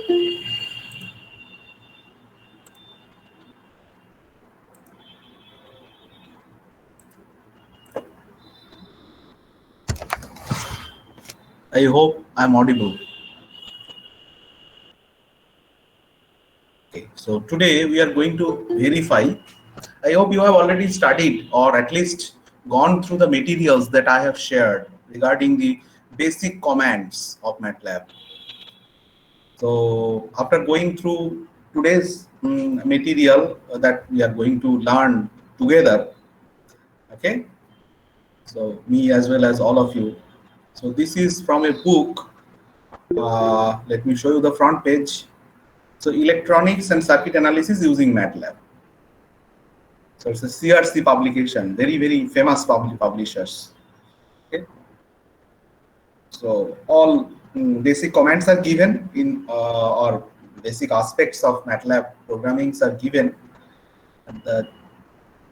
I hope I'm audible. Okay, so today we are going to verify. I hope you have already studied or at least gone through the materials that I have shared regarding the basic commands of MATLAB. So after going through today's material that we are going to learn together, okay, so me as well as all of you. So this is from a book. Let me show you the front page. So electronics and circuit analysis using MATLAB. So it's a CRC publication, very, very famous publishers. Okay. So all basic commands are given in or basic aspects of MATLAB programmings are given in the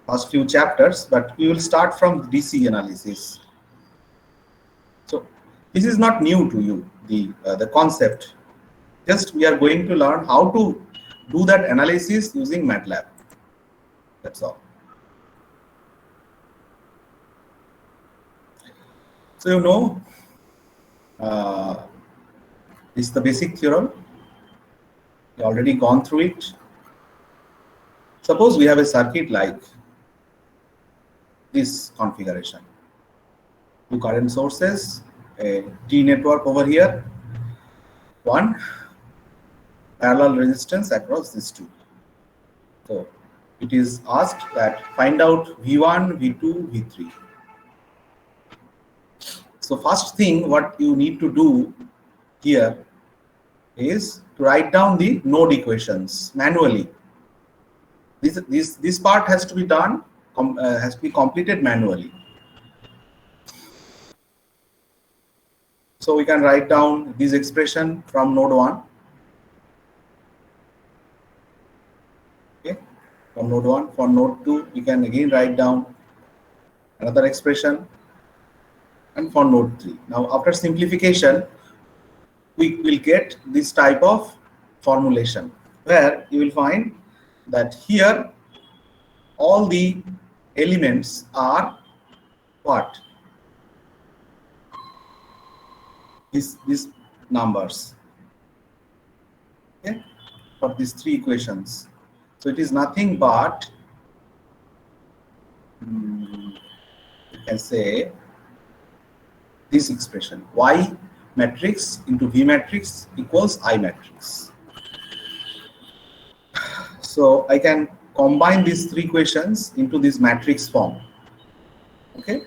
first few chapters, but we will start from DC analysis. So this is not new to you, the concept. Just we are going to learn how to do that analysis using MATLAB. That's all. So you know, this is the basic theorem. We already gone through it. Suppose we have a circuit like this configuration. Two current sources, a T network over here, one parallel resistance across these two. So it is asked that find out V1, V2, V3. So first thing what you need to do here is to write down the node equations manually. This part has to be done, has to be completed manually. So we can write down this expression from node 1. Okay, from node 1. For node 2, we can again write down another expression, and for node 3. Now after simplification, we will get this type of formulation where you will find that here all the elements are what? These numbers, okay, for these three equations. So it is nothing but you can say this expression Y matrix into V matrix equals I matrix. So I can combine these three equations into this matrix form. Okay.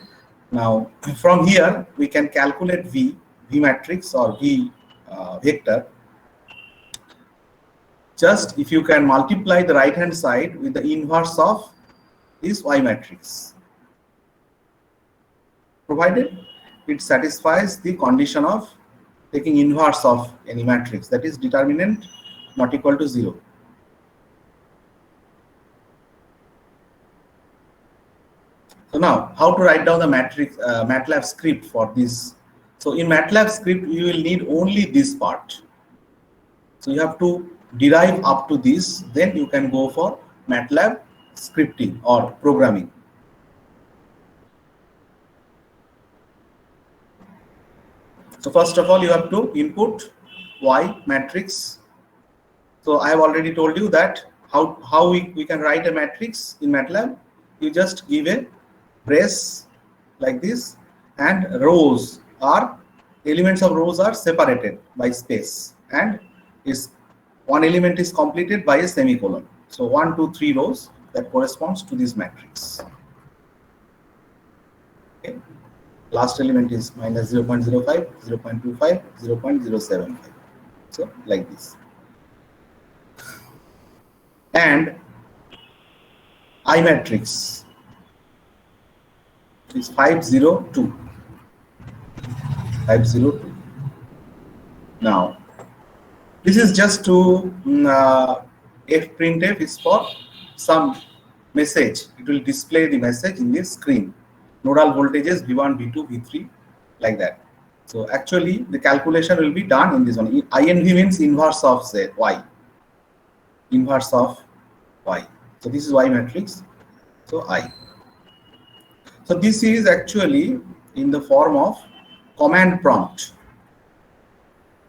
Now from here we can calculate V matrix or V vector. Just if you can multiply the right hand side with the inverse of this Y matrix, provided it satisfies the condition of taking inverse of any matrix, that is determinant not equal to 0. So now how to write down the matrix MATLAB script for this. So in MATLAB script you will need only this part. So you have to derive up to this, then you can go for MATLAB scripting or programming. So first of all you have to input Y matrix. So I have already told you that how we can write a matrix in MATLAB. You just give a brace like this, and rows are elements of rows are separated by space, and is one element is completed by a semicolon. So 1, 2, 3 rows that corresponds to this matrix. Okay. Last element is minus 0.05, 0.25, 0.075. So like this. And I matrix is 502. 502. Now this is just to fprintf is for some message. It will display the message in the screen. Nodal voltages V1, V2, V3, like that. So actually the calculation will be done in this one. INV means inverse of Z, Y. Inverse of Y. So this is Y matrix. So I. So this is actually in the form of command prompt.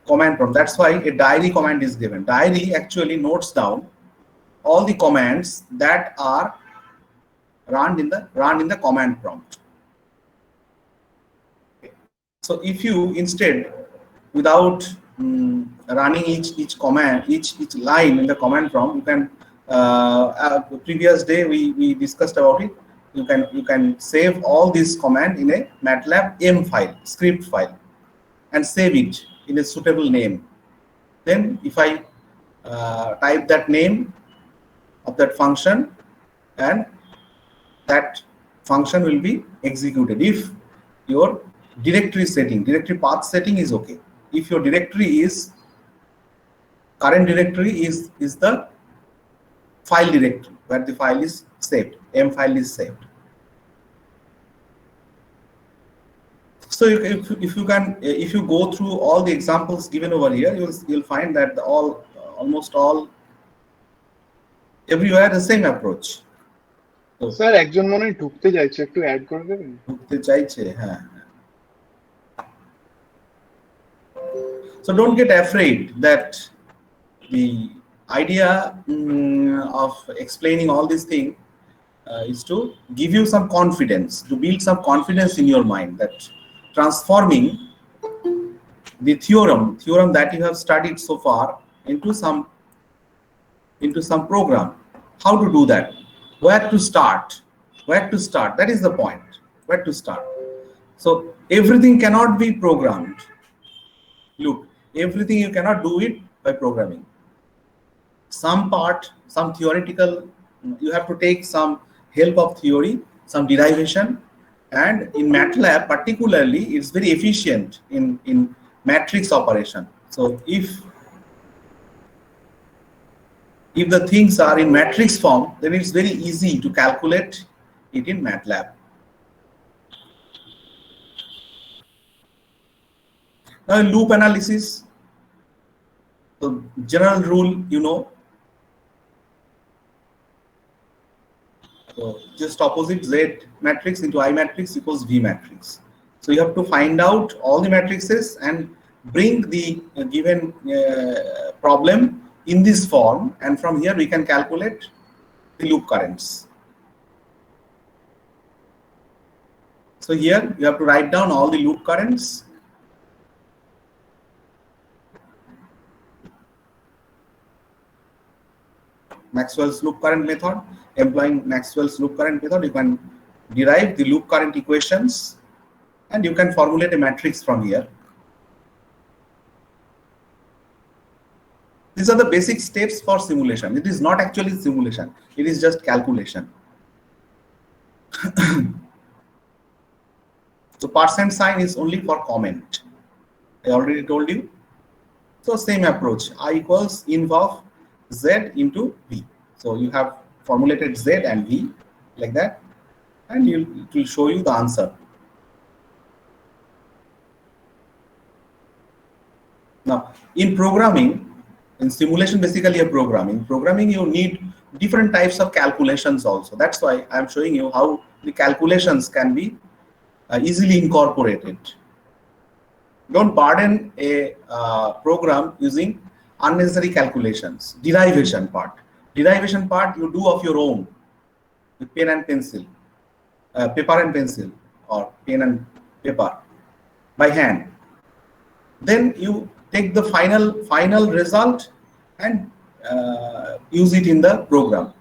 Command prompt. That's why a diary command is given. Diary actually notes down all the commands that are run in the command prompt. So if you instead, without running each command, each line in the command prompt, you can previous day we discussed about it. You can save all these command in a MATLAB M file, script file, and save it in a suitable name. Then if I type that name of that function, and that function will be executed if your directory path setting is okay. If your directory is current directory is the file directory where the file is saved, M file is saved. So if you go through all the examples given over here, you'll find that almost all everywhere the same approach. Sir একজন মনে হয় ঢুকতে চাইছে, একটু add করে দেবেন? ঢুকতে চাইছে, হ্যাঁ। So don't get afraid that the idea of explaining all these things is to give you some confidence, to build some confidence in your mind that transforming the theorem that you have studied so far into some program. How to do that? Where to start? That is the point. Where to start? So everything cannot be programmed. Look, everything you cannot do it by programming. Some part, some theoretical, you have to take some help of theory, some derivation, and in MATLAB particularly, it's very efficient in matrix operation. So if the things are in matrix form, then it's very easy to calculate it in MATLAB. Now, loop analysis. The general rule, you know. So just opposite Z matrix into I matrix equals V matrix. So you have to find out all the matrices and bring the given problem in this form, and from here we can calculate the loop currents. So here you have to write down all the loop currents. Maxwell's loop current method. Employing Maxwell's loop current method, you can derive the loop current equations and you can formulate a matrix from here. These are the basic steps for simulation. It is not actually simulation, it is just calculation. So percent sign is only for comment. I already told you. So same approach, I equals inv of Z into V. So you have formulated Z and V like that, and it will show you the answer. Now in programming, in simulation basically a programming. Programming you need different types of calculations also. That's why I am showing you how the calculations can be easily incorporated. Don't burden a program using unnecessary calculations. Derivation part you do of your own with pen and pencil, paper and pencil, or pen and paper by hand. Then you take the final result and use it in the program.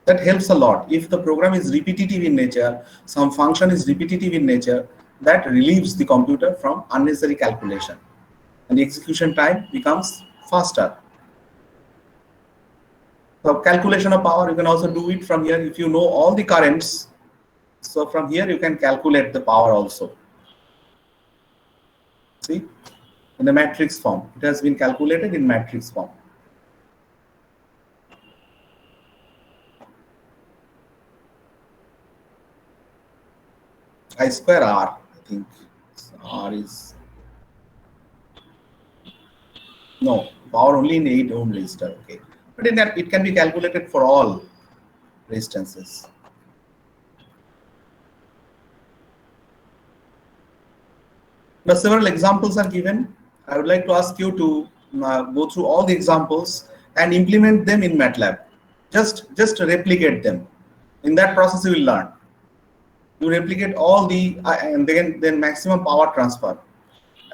That helps a lot. If the program is repetitive in nature, some function is repetitive in nature, that relieves the computer from unnecessary calculation, and the execution time becomes faster. So calculation of power, you can also do it from here if you know all the currents. So from here you can calculate the power also. See, in the matrix form, it has been calculated in matrix form. I square R, I think R is, no, power only in 8 ohm resistor, okay. But in that, it can be calculated for all resistances. Now, several examples are given. I would like to ask you to go through all the examples and implement them in MATLAB. Just replicate them. In that process, you will learn. You replicate all the and then maximum power transfer,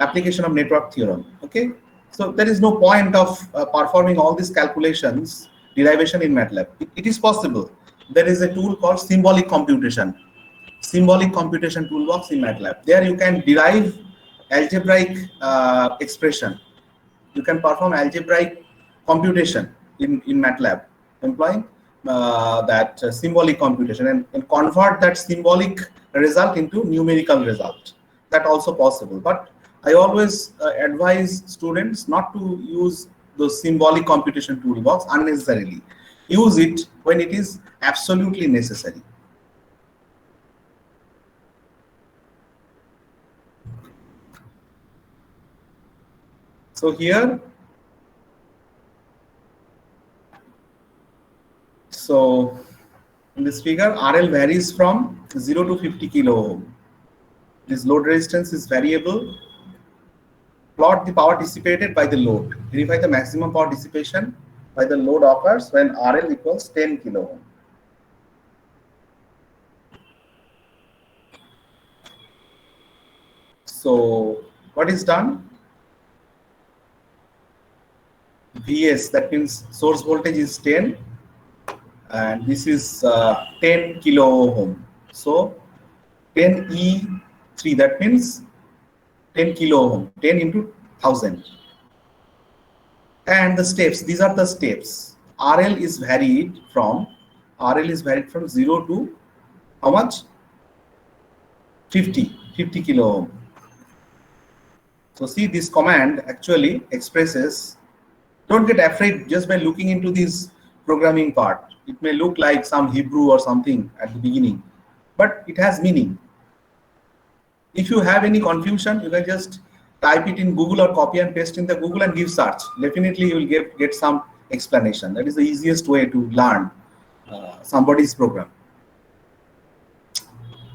application of network theorem. Okay, so there is no point of performing all these calculations, derivation in MATLAB. It is possible. There is a tool called symbolic computation toolbox in MATLAB. There you can derive algebraic expression. You can perform algebraic computation in MATLAB, employing that symbolic computation and convert that symbolic result into numerical result. That also possible. But I always advise students not to use the symbolic computation toolbox unnecessarily. Use it when it is absolutely necessary. So here, so in this figure, RL varies from 0 to 50 kilo ohm. This load resistance is variable. Plot the power dissipated by the load. Verify the maximum power dissipation by the load occurs when RL equals 10 kilo ohm. So what is done? Vs, that means source voltage is 10 and this is 10 kilo ohm. So 10 E3, that means 10 kilo ohm, 10 into 1000. And the steps, these are the steps. RL is varied from 0 to how much? 50 kilo ohm. So see, this command actually expresses. Don't get afraid just by looking into this programming part. It may look like some Hebrew or something at the beginning, but it has meaning. If you have any confusion, you can just type it in Google or copy and paste in the Google and give search. Definitely you will get some explanation. That is the easiest way to learn somebody's program.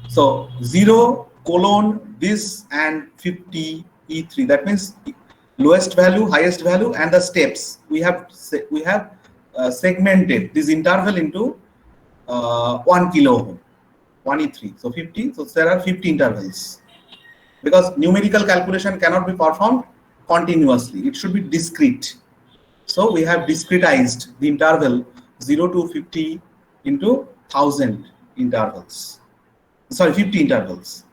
So 0, this and 50 E3. That means lowest value, highest value, and the steps. We have segmented this interval into 1 kilo ohm, 1 E3. So 50. So there are 50 intervals. Because numerical calculation cannot be performed continuously. It should be discrete. So we have discretized the interval 0 to 50 into 1000 intervals. Sorry, 50 intervals.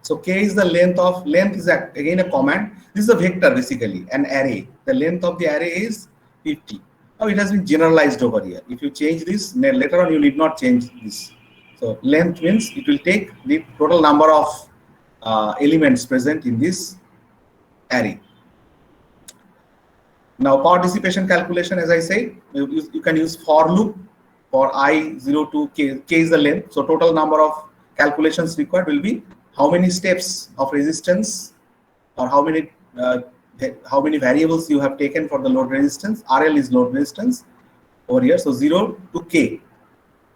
So K is the length is again a command. This is a vector basically, an array. The length of the array is 50. Now it has been generalized over here. If you change this, later on you need not change this. So length means it will take the total number of elements present in this array. Now power dissipation calculation, as I say, you can use for loop for I0 to K. K is the length. So total number of calculations required will be how many steps of resistance or how many variables you have taken for the load resistance. RL is load resistance over here. So 0 to K.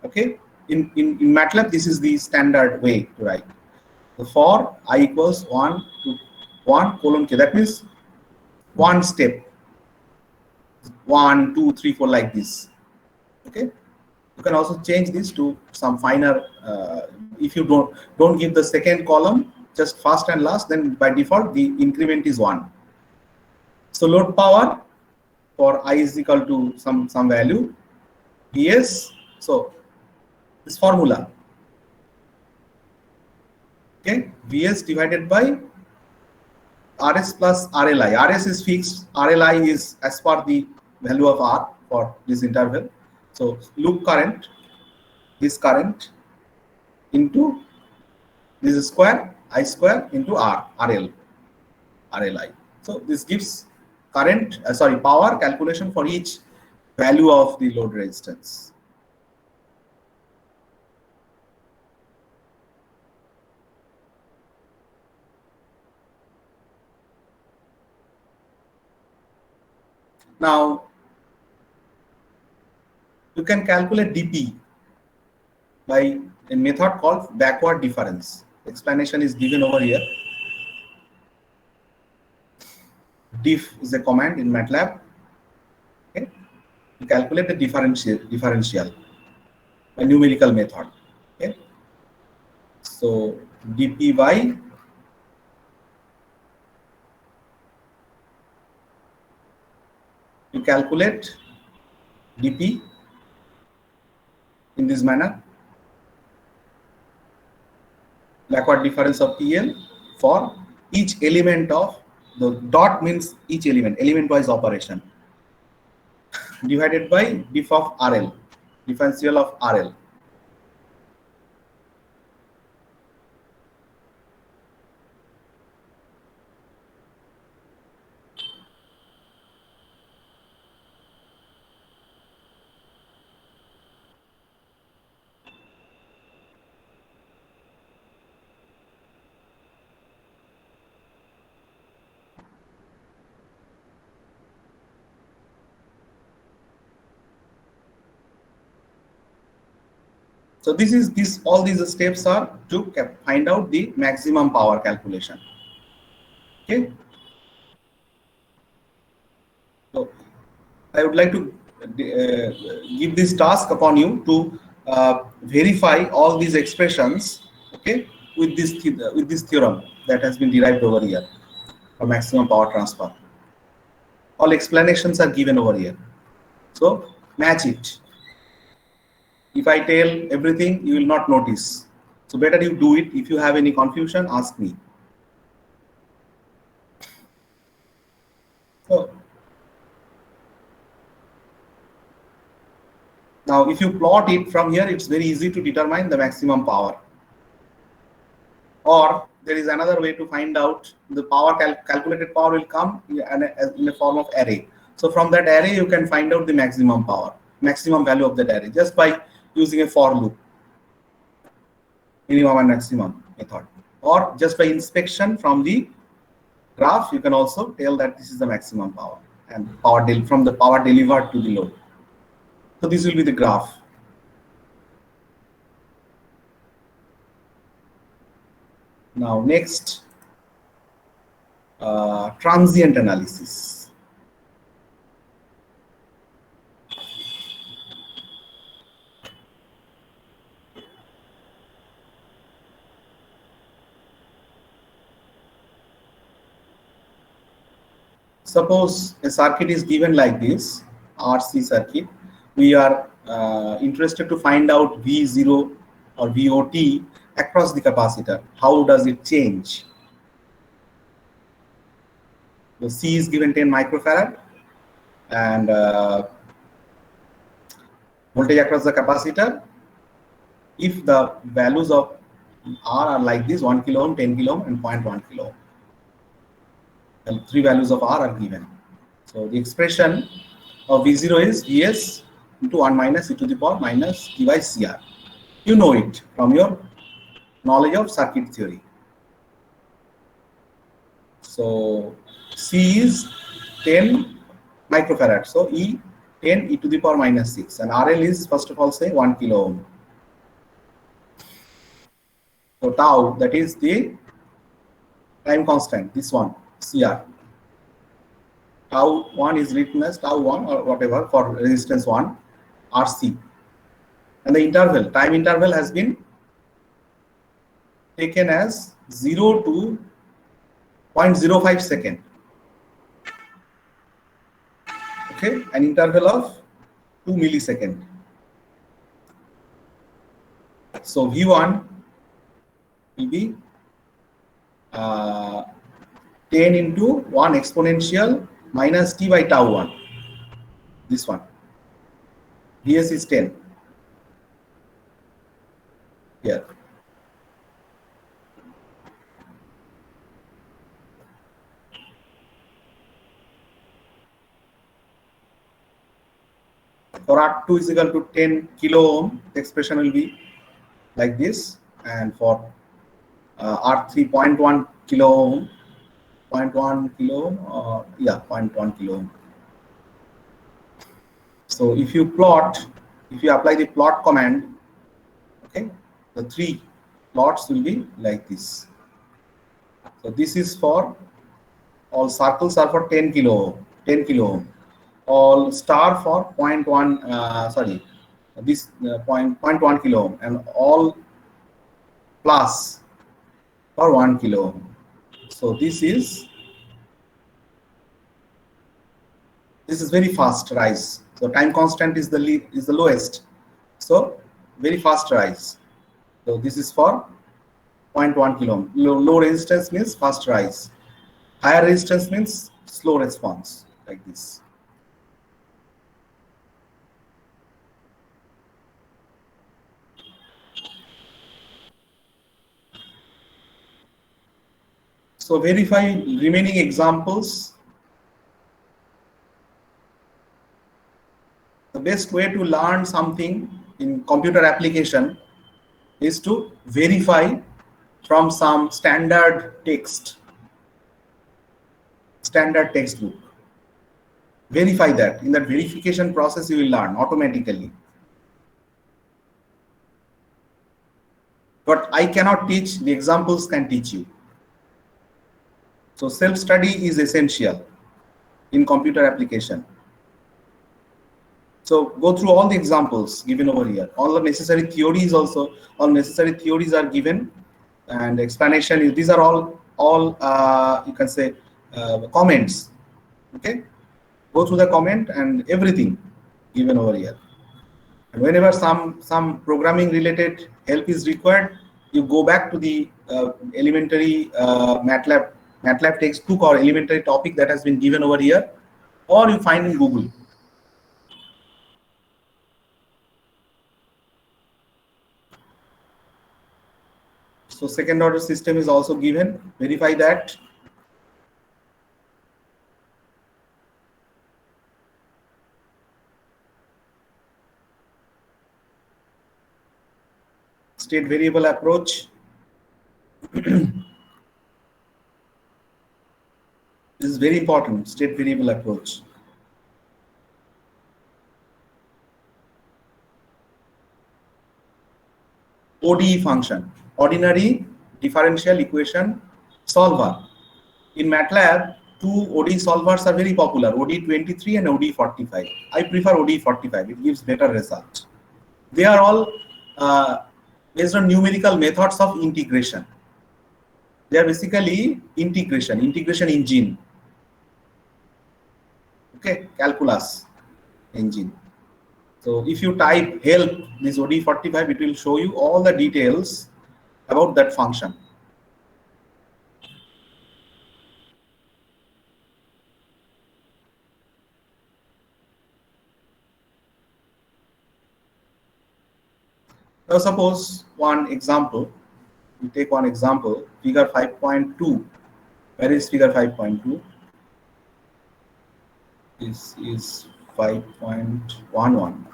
Okay. In MATLAB, this is the standard way to write. So for I equals 1 to 1 colon K. That means one step. 1, 2, 3, 4 like this. Okay. You can also change this to some finer. If you don't give the second column, just first and last, then by default the increment is 1. So load power for I is equal to some value Vs. So this formula, okay, Vs divided by Rs plus RLI. Rs is fixed, RLI is as per the value of R for this interval. So loop current, this current into this square, I square into RLI. So this gives current, power calculation for each value of the load resistance. Now, you can calculate dP by a method called backward difference. Explanation is given over here. Diff is a command in MATLAB. Okay, you calculate the differential by numerical method. Okay, so dP by you calculate dP in this manner. Backward difference of PL for each element of the dot means each element wise operation, divided by diff of RL, differential of RL. So all these steps are to find out the maximum power calculation. Okay. So I would like to give this task upon you to verify all these expressions. Okay, with this theorem that has been derived over here for maximum power transfer. All explanations are given over here. So match it. If I tell everything, you will not notice. So better you do it. If you have any confusion, ask me. So now if you plot it from here, it's very easy to determine the maximum power. Or there is another way to find out the power. Calculated power will come in the form of array. So from that array, you can find out the maximum power, maximum value of that array, just by using a for loop, minimum and maximum method, or just by inspection from the graph, you can also tell that this is the maximum power and from the power delivered to the load. So this will be the graph. Now next, transient analysis. Suppose a circuit is given like this, RC circuit. We are interested to find out V0 or VOT across the capacitor. How does it change? The C is given 10 microfarad and voltage across the capacitor. If the values of R are like this, 1 kilo ohm, 10 kilo ohm and 0.1 kilo ohm. And three values of R are given. So the expression of V0 is Vs into 1 minus e to the power minus T by CR. You know it from your knowledge of circuit theory. So C is 10 microfarad. So E 10 e to the power minus 6. And RL is, first of all, say 1 kilo ohm. So tau, that is the time constant, this one, CR. Tau 1 is written as tau 1 or whatever for resistance 1, RC. And the interval, time interval has been taken as 0 to 0.05 second. Okay, an interval of 2 millisecond. So V1 will be 10 into 1 exponential minus T by tau 1. This one. Vs is 10. Here. For R2 is equal to 10 kilo ohm, the expression will be like this. And for R3 0.1 kilo ohm, 0.1 kilo ohm, 0.1 kilo ohm. So if you apply the plot command, okay, the 3 plots will be like this. So this is for all circles are for 10 kilo ohm, all star for 0.1 this 0.1 kilo ohm, and all plus for 1 kilo ohm. So this is very fast rise. So time constant is the lowest. So very fast rise. So this is for 0.1 kilo ohm. Low resistance means fast rise. Higher resistance means slow response, like this. So verify remaining examples. The best way to learn something in computer application is to verify from some standard textbook. Verify that. In that verification process, you will learn automatically. But I cannot teach, the examples can teach you. So self-study is essential in computer application. So go through all the examples given over here. All the necessary theories are given, and explanation is, these are all you can say comments. Okay, go through the comment and everything given over here. And whenever some programming related help is required, you go back to the elementary MATLAB textbook or elementary topic that has been given over here, or you find in Google. So second order system is also given. Verify that. State variable approach. This is very important, state variable approach. ODE function, ordinary differential equation solver. In MATLAB, 2 ODE solvers are very popular, ODE23 and ODE45. I prefer ODE45, it gives better result. They are all based on numerical methods of integration. They are basically integration engine. Okay, calculus engine. So if you type help this ODE45, it will show you all the details about that function. Now suppose one example, we take one example, figure 5.2. Where is figure 5.2? This is 5.11.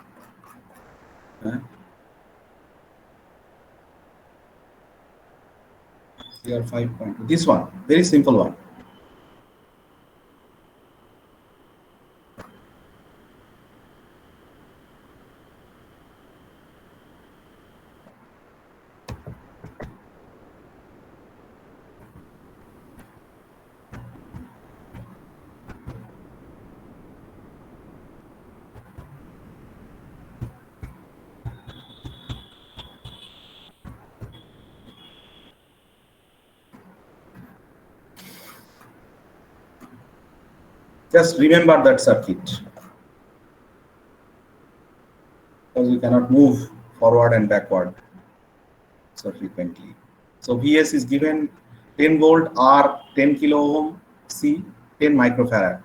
Figure 5.2. This one, very simple one. Just remember that circuit, because you cannot move forward and backward so frequently. So Vs is given 10 volt, R 10 kilo ohm, C 10 microfarad.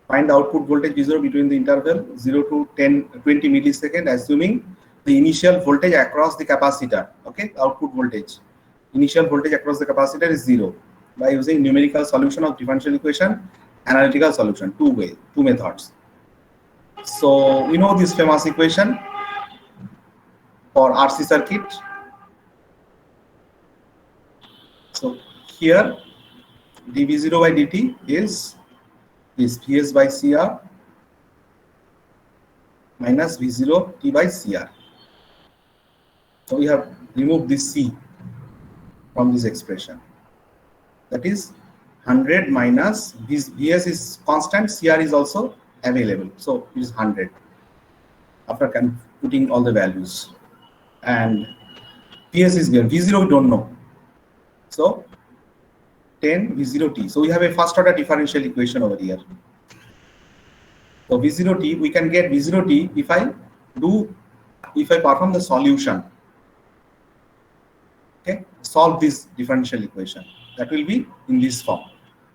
Find the output voltage V0 between the interval 0 to 20 millisecond, assuming the initial voltage across the capacitor. Okay, output voltage. Initial voltage across the capacitor is 0, by using numerical solution of differential equation, analytical solution, two methods. So we know this famous equation for RC circuit. So here dV0 by dt is Vs by CR minus V0 T by CR. So we have removed this C from this expression. That is 100 minus Vs is constant, CR is also available. So it is 100 after putting all the values. And Ps is given. V0 we don't know. So 10 V0t. So we have a first order differential equation over here. So V0t, we can get V0t if I perform the solution. Okay, solve this differential equation. That will be in this form.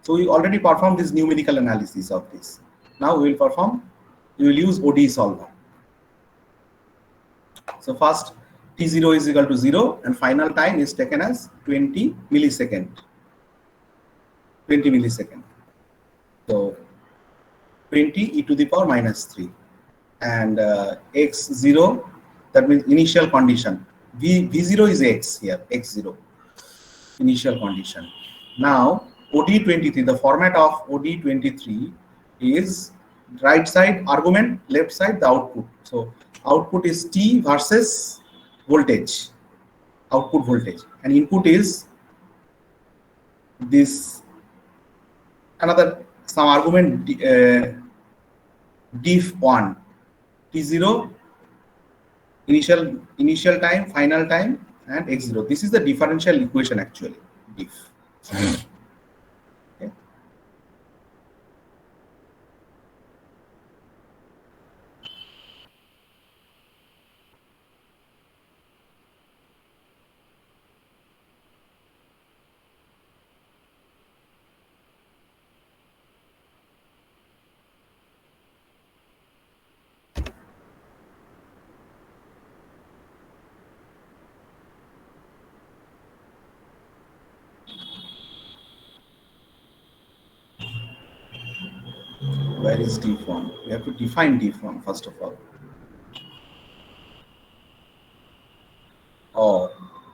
So we already performed this numerical analysis of this. Now we will use ODE solver. So first T0 is equal to 0 and final time is taken as 20 millisecond. 20 millisecond. So 20 e to the power minus 3 and x0, that means initial condition. V0 is x here, x0, initial condition. Now OD23, the format of OD23 is right side argument, left side the output. So output is T versus voltage, output voltage, and input is this another some argument diff1, T0 initial time, final time, and x0. This is the differential equation actually, diff. Okay. Where is diff1? We have to define diff1 first of all. Or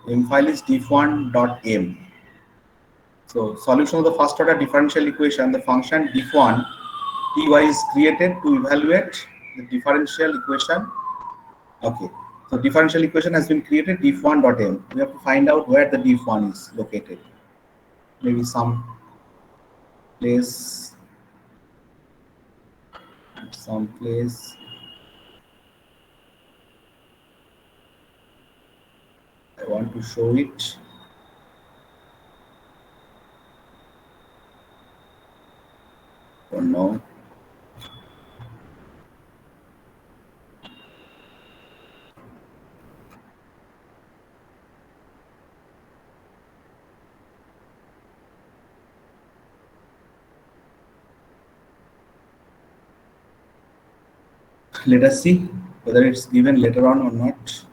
m file is diff1.m. So solution of the first order differential equation, the function diff1 ty is created to evaluate the differential equation. Okay, so differential equation has been created, diff1.m. We have to find out where the diff1 is located. Maybe some place. I want to show it. Oh no. Let us see whether it's given later on or not.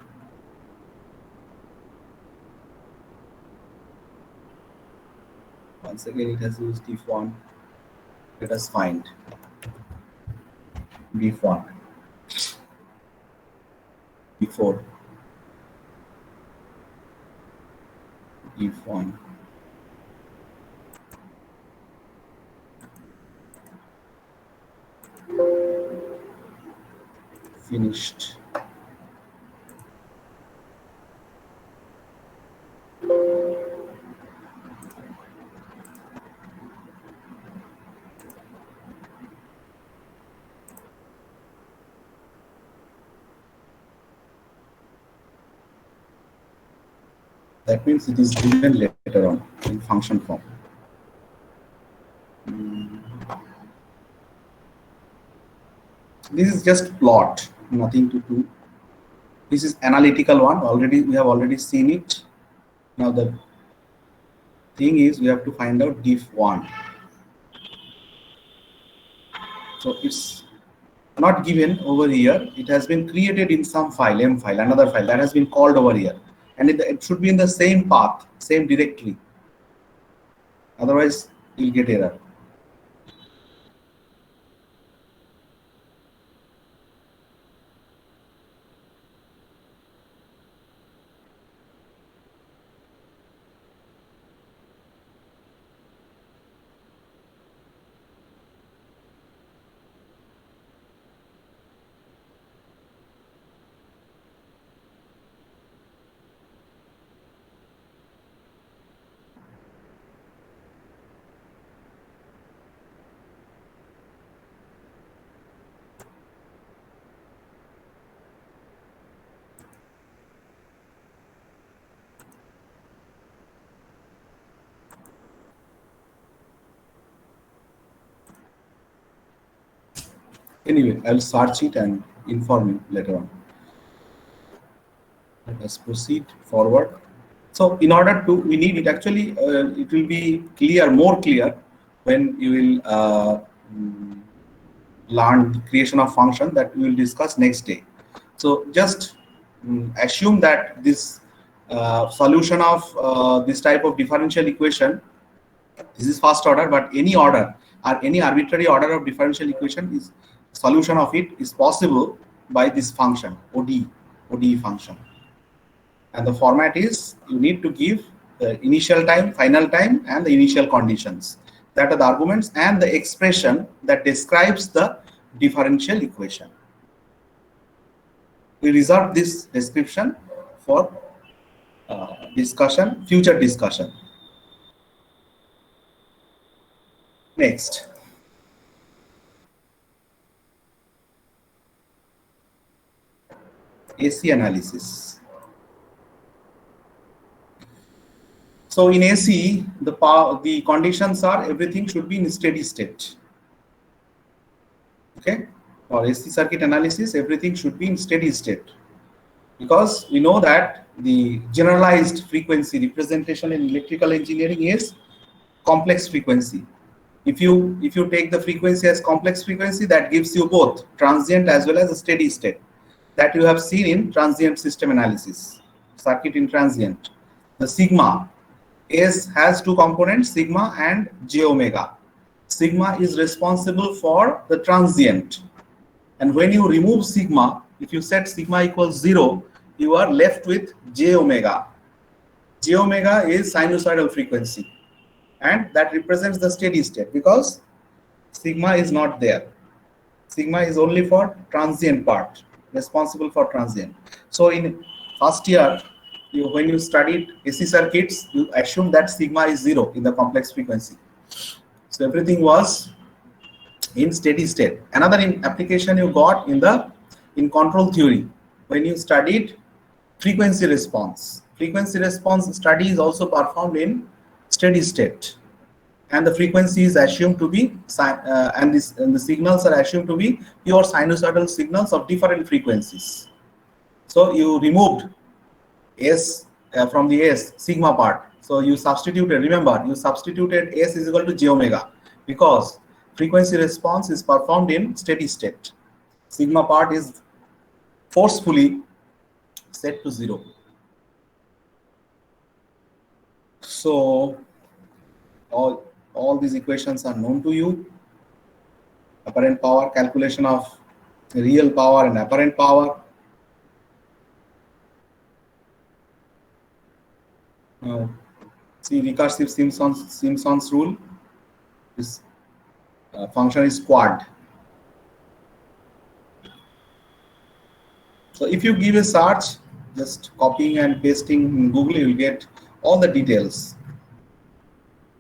Once again, it has used diff1. Let us find diff1 before diff1. Finished. That means it is given later on in function form. This is just plot, nothing to do. This is analytical one. We have already seen it. Now the thing is we have to find out diff1. So it's not given over here. It has been created in some file, m file, another file that has been called over here, and it should be in the same path, same directory. Otherwise, you'll get error. Anyway, I'll search it and inform you later on. Let us proceed forward. So in order to, we need it actually, it will be clear, more clear when you will learn the creation of function that we will discuss next day. So just assume that this solution of this type of differential equation, this is first order, but any order or any arbitrary order of differential equation is solution of it is possible by this function ODE function. And the format is you need to give the initial time, final time, and the initial conditions. That are the arguments and the expression that describes the differential equation. We reserve this description for discussion, future discussion. Next. AC analysis. So in AC, the conditions are everything should be in steady state. Okay, for AC circuit analysis, everything should be in steady state, because we know that the generalized frequency representation in electrical engineering is complex frequency. If you take the frequency as complex frequency, that gives you both transient as well as a steady state, that you have seen in transient system analysis, circuit in transient. The sigma S has two components, sigma and j omega. Sigma is responsible for the transient, and when you remove sigma, if you set sigma equals 0, you are left with j omega. J omega is sinusoidal frequency, and that represents the steady state because sigma is not there. Sigma is only for transient part, responsible for transient. So in first year, when you studied AC circuits, you assume that sigma is 0 in the complex frequency. So everything was in steady state. Another application you got in control theory, when you studied frequency response. Frequency response study is also performed in steady state, and the frequency is assumed to be and the signals are assumed to be pure sinusoidal signals of different frequencies. So you removed S from the S sigma part. So you substituted, remember, you substituted S is equal to j omega because frequency response is performed in steady state. Sigma part is forcefully set to 0. So all these equations are known to you. Apparent power, calculation of real power and apparent power. See recursive Simpson's rule. This function is quad. So if you give a search, just copying and pasting in Google, you will get all the details.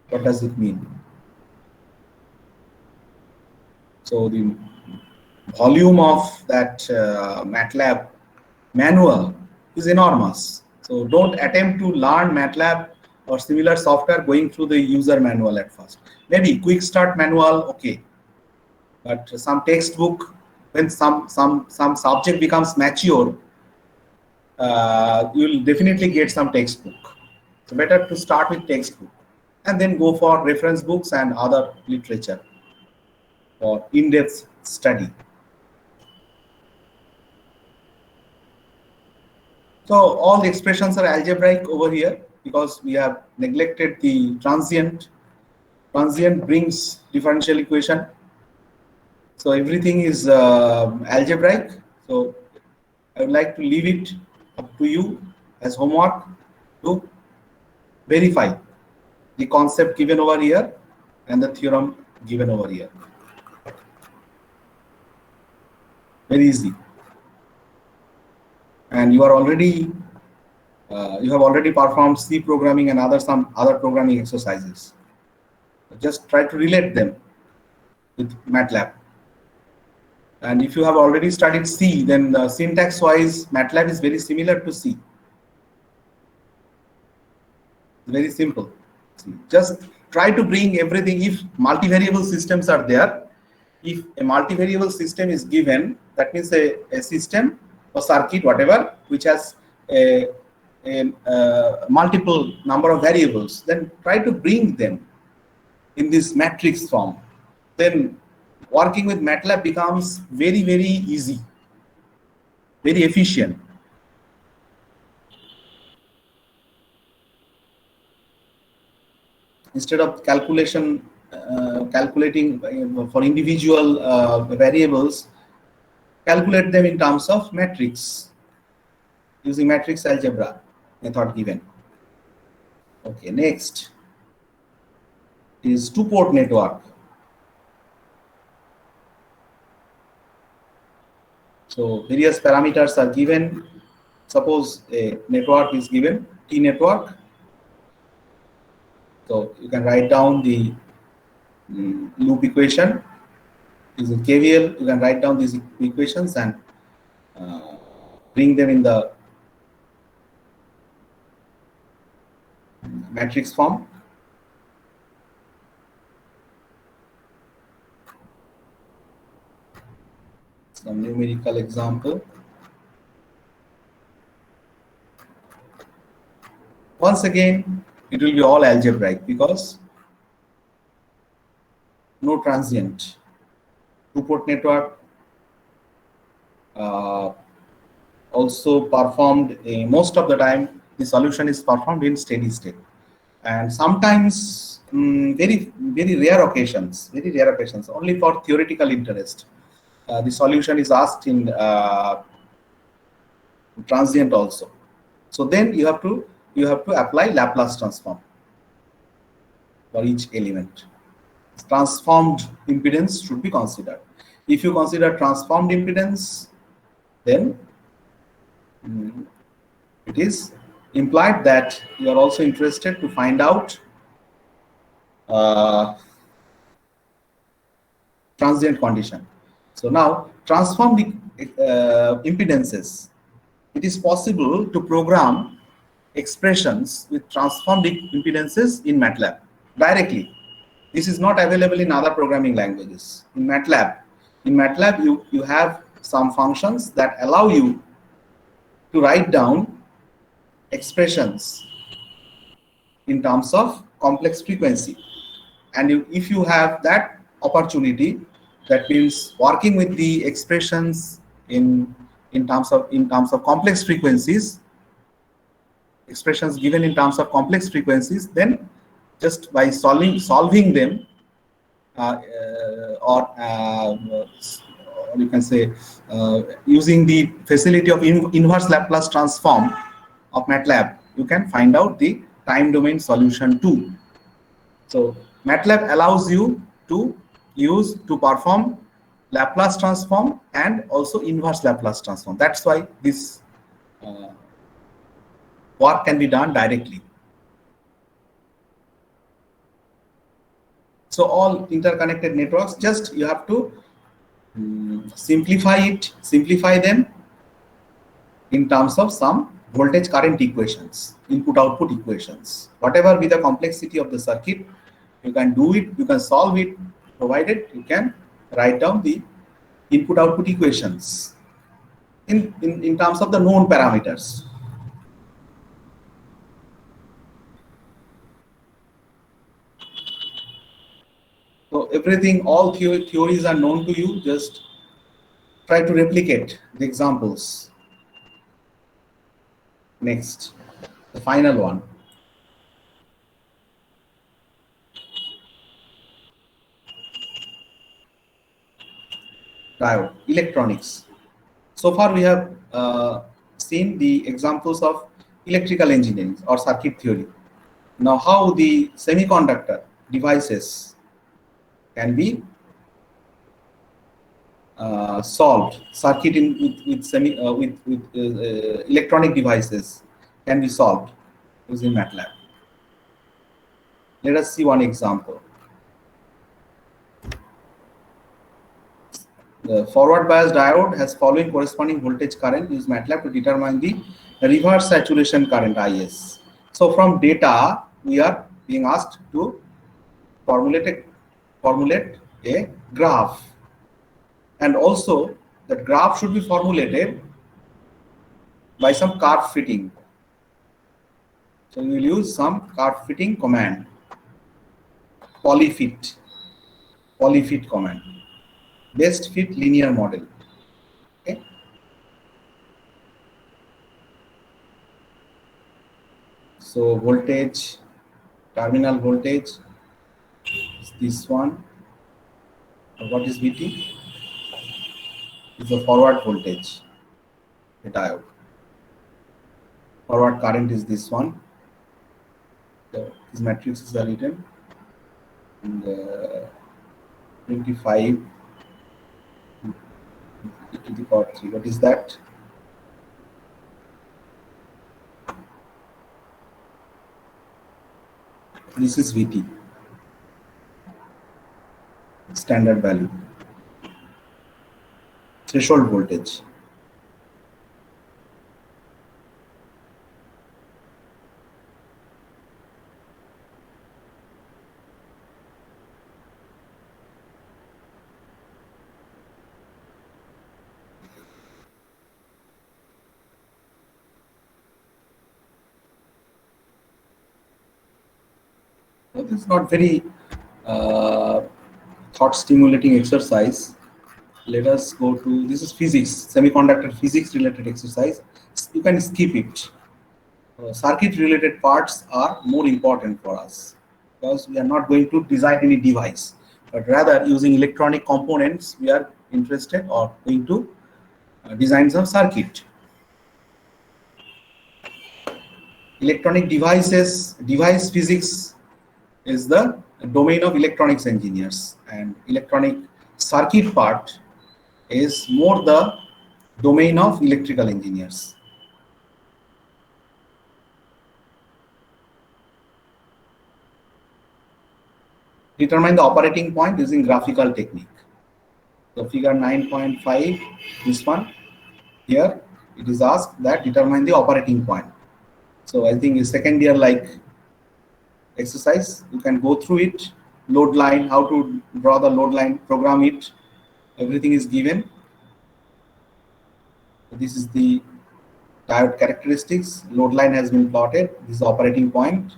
What does it mean? So the volume of that MATLAB manual is enormous. So don't attempt to learn MATLAB or similar software going through the user manual at first. Maybe quick start manual, okay. But some textbook, when some subject becomes mature, you will definitely get some textbook. So better to start with textbook and then go for reference books and other literature for in-depth study. So all the expressions are algebraic over here because we have neglected the transient. Transient brings differential equation. So everything is algebraic. So I would like to leave it up to you as homework to verify the concept given over here and the theorem given over here. Very easy. And you are already you have already performed C programming and some other programming exercises. Just try to relate them with MATLAB. And if you have already studied C, then syntax wise MATLAB is very similar to C. Very simple. Just try to bring everything. If multivariable systems are there, if a multivariable system is given, that means a system or circuit, whatever, which has a multiple number of variables, then try to bring them in this matrix form. Then working with MATLAB becomes very, very easy, very efficient. Instead of calculating for individual variables, calculate them in terms of matrix using matrix algebra method given. Okay, next is two-port network. So various parameters are given. Suppose a network is given, T network. So you can write down the loop equation using KVL. You can write down these equations and bring them in the matrix form. Some numerical example. Once again, it will be all algebraic because no transient. Two-port network also performed most of the time. The solution is performed in steady state, and sometimes very rare occasions, only for theoretical interest, the solution is asked in transient also. So then you have to apply Laplace transform for each element. Transformed impedance should be considered. If you consider transformed impedance, then it is implied that you are also interested to find out transient condition. So now, transformed impedances, it is possible to program expressions with transformed impedances in MATLAB directly. This is not available in other programming languages. In MATLAB, you have some functions that allow you to write down expressions in terms of complex frequency. And if you have that opportunity, that means working with the expressions in terms of complex frequencies, expressions given in terms of complex frequencies, then just by solving them, or you can say using the facility of inverse Laplace transform of MATLAB, you can find out the time domain solution too. So MATLAB allows you to perform Laplace transform and also inverse Laplace transform. That's why this work can be done directly. So all interconnected networks, just you have to simplify them in terms of some voltage current equations, input output equations. Whatever be the complexity of the circuit, you can do it, you can solve it, provided you can write down the input output equations in terms of the known parameters. So everything, all theories are known to you, just try to replicate the examples. Next, the final one. Diode, electronics. So far we have seen the examples of electrical engineering or circuit theory. Now how the semiconductor devices can be solved, circuit with electronic devices can be solved using MATLAB. Let us see one example. The forward bias diode has following corresponding voltage current. Use MATLAB to determine the reverse saturation current IS. So from data, we are being asked to formulate a graph And also the graph should be formulated by some curve fitting. So we will use some curve fitting command, polyfit command, best fit linear model. Okay. So voltage, terminal voltage is this one. What is VT? Is the forward voltage, the diode. Forward current is this one. So these matrices are written. And 25 to the power 3. What is that? This is VT, standard value, threshold voltage. This is not very thought-stimulating exercise. Let us go to, this is physics, semiconductor physics related exercise. You can skip it. Circuit related parts are more important for us because we are not going to design any device, but rather using electronic components we are interested or going to design some circuit. Electronic devices, device physics is the domain of electronics engineers, and electronic circuit part is more the domain of electrical engineers. Determine the operating point using graphical technique. So figure 9.5, this one, here it is asked that determine the operating point. So I think in second year like exercise, you can go through it. Load line, how to draw the load line, program it, everything is given. So this is the diode characteristics. Load line has been plotted. This is the operating point.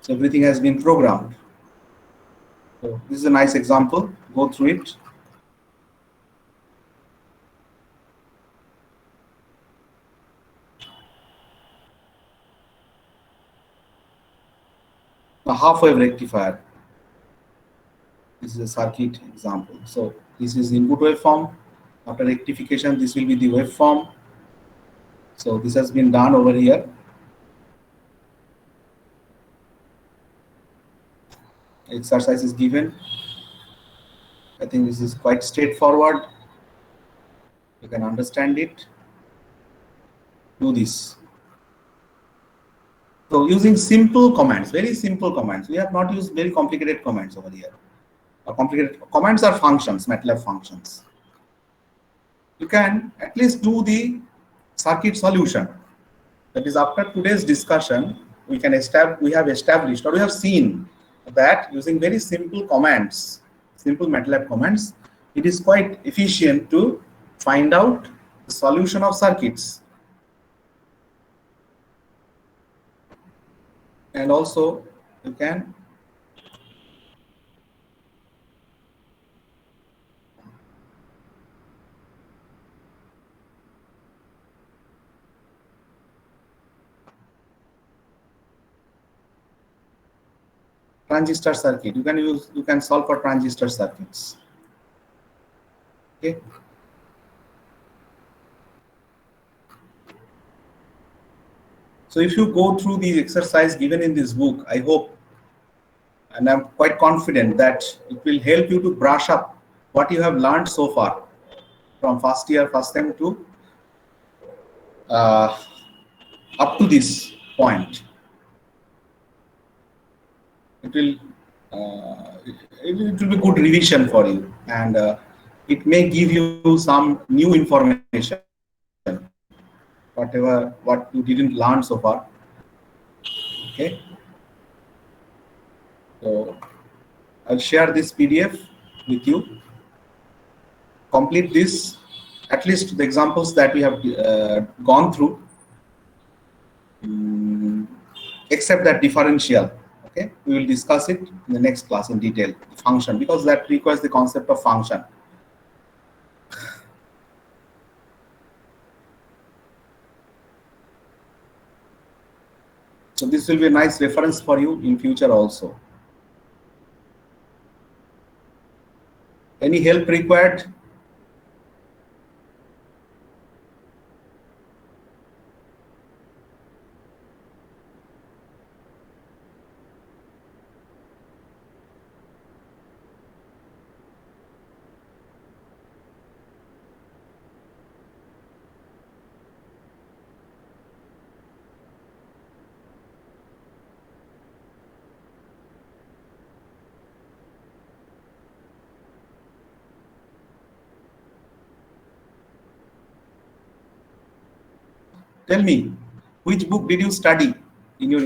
So everything has been programmed. So this is a nice example. Go through it. A half-wave rectifier. This is a circuit example. So this is input waveform. After rectification, this will be the waveform. So this has been done over here. Exercise is given. I think this is quite straightforward. You can understand it. Do this. So using simple commands, very simple commands. We have not used very complicated commands over here. Complicated commands are functions, MATLAB functions. You can at least do the circuit solution. That is, after today's discussion, we have established or we have seen that using very simple commands, simple MATLAB commands, it is quite efficient to find out the solution of circuits. And also you can transistor circuit. You can solve for transistor circuits. Okay. So if you go through the exercise given in this book, I hope, and I'm quite confident that it will help you to brush up what you have learned so far from first year, first time to up to this point. It will be good revision for you, and it may give you some new information, what you didn't learn so far. Okay, so I'll share this PDF with you. complete this, at least the examples that we have gone through, except that differential. Okay, we will discuss it in the next class in detail, the function, because that requires the concept of function. So this will be a nice reference for you in future also. Any help required? Tell me, which book did you study in your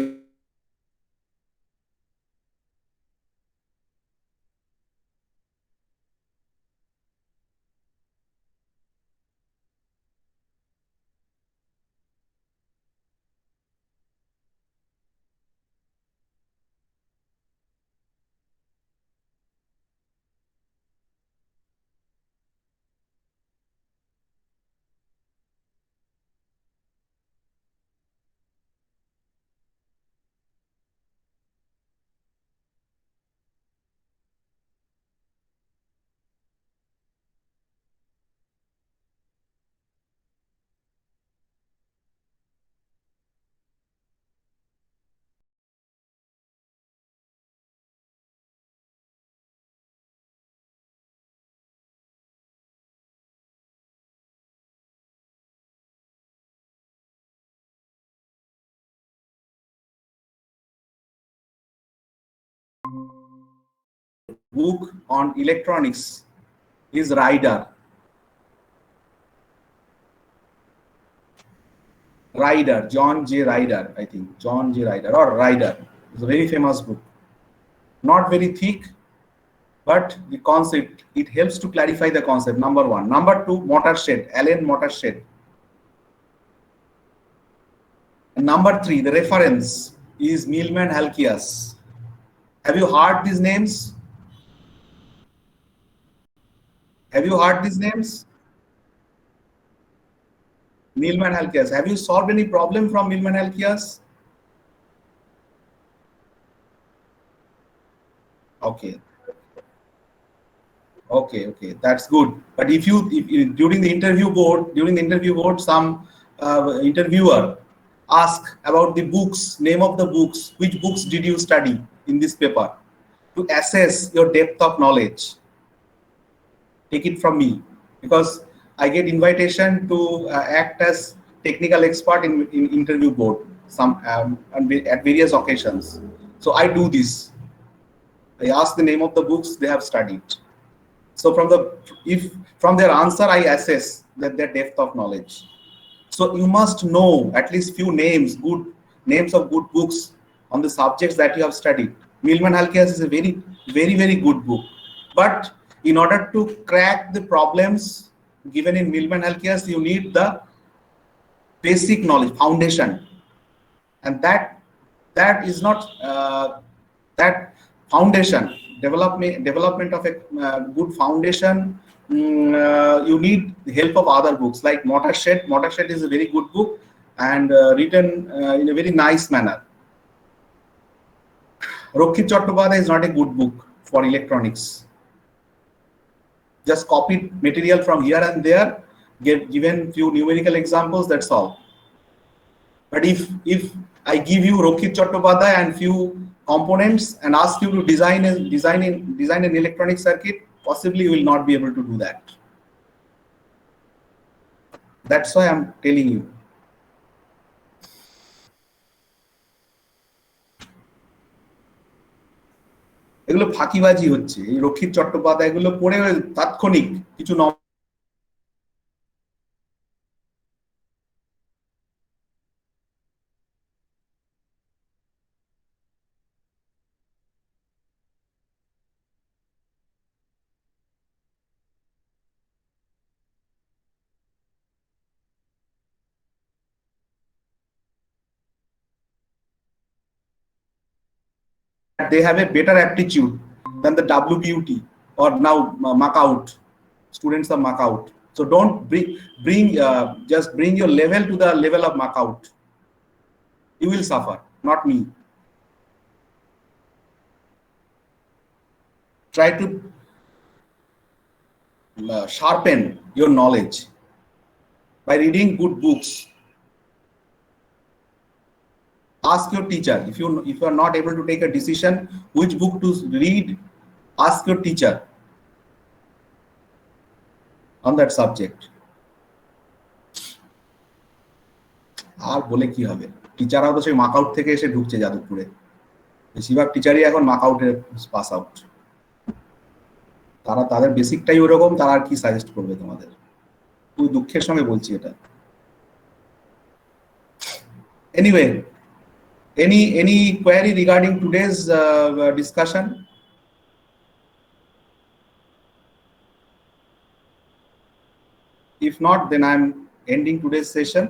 book on electronics is Rider. Rider, John J. Rider, I think. John J. Rider or Rider. It's a very famous book. Not very thick, but the concept, it helps to clarify the concept, number one. Number two, Motorshed, Alan Motorshed. And number three, the reference is Millman Halkias. Have you heard these names? Have you heard these names? Millman Halkias. Have you solved any problem from Millman Halkias? Okay. Okay, that's good. But if during the interview board, some interviewer ask about the books, name of the books, which books did you study in this paper, to assess your depth of knowledge, take it from me, because I get invitation to act as technical expert in interview board at various occasions. So I do this. I ask the name of the books they have studied. So from their answer, I assess that their depth of knowledge. So you must know at least few names, good names of good books on the subjects that you have studied. Millman Halkias is a very, very, very good book. But in order to crack the problems given in Millman Halkias, you need the basic knowledge, foundation, and that is not that foundation. Development of a good foundation, you need the help of other books like Motorshed. Motorshed is a very good book and written in a very nice manner. Rohit Chattopadhyay is not a good book for electronics. Just copied material from here and there, given few numerical examples, that's all. But if I give you Rohit Chattopadhyay and few components and ask you to design an electronic circuit, possibly you will not be able to do that. That's why I'm telling you. এগুলো ফাঁকিবাজি হচ্ছে, এই রক্ষিত চট্টোপাধ্যায় এগুলো পড়ে তাৎক্ষণিক কিছু they have a better aptitude than the WPUT or now Macaut, students of Macaut. So don't just bring your level to the level of Macaut. You will suffer, not me. Try to sharpen your knowledge by reading good books. Ask your teacher. If you are not able to take a decision which book to read, ask your teacher on that subject. আর বলে কি হবে, টিচাররাও তো সেই মাকআউট থেকে এসে ঢুকছে যাদবপুরে, বেশিরভাগ টিচারই এখন মাকআউটের পাস আউট। তারা তাদের বেসিকটাই ওরকম, তারা আর কি সাজেস্ট করবে তোমাদের? খুব দুঃখের সঙ্গে বলছি এটা। Anyway, any query regarding today's discussion? If not, then I'm ending today's session.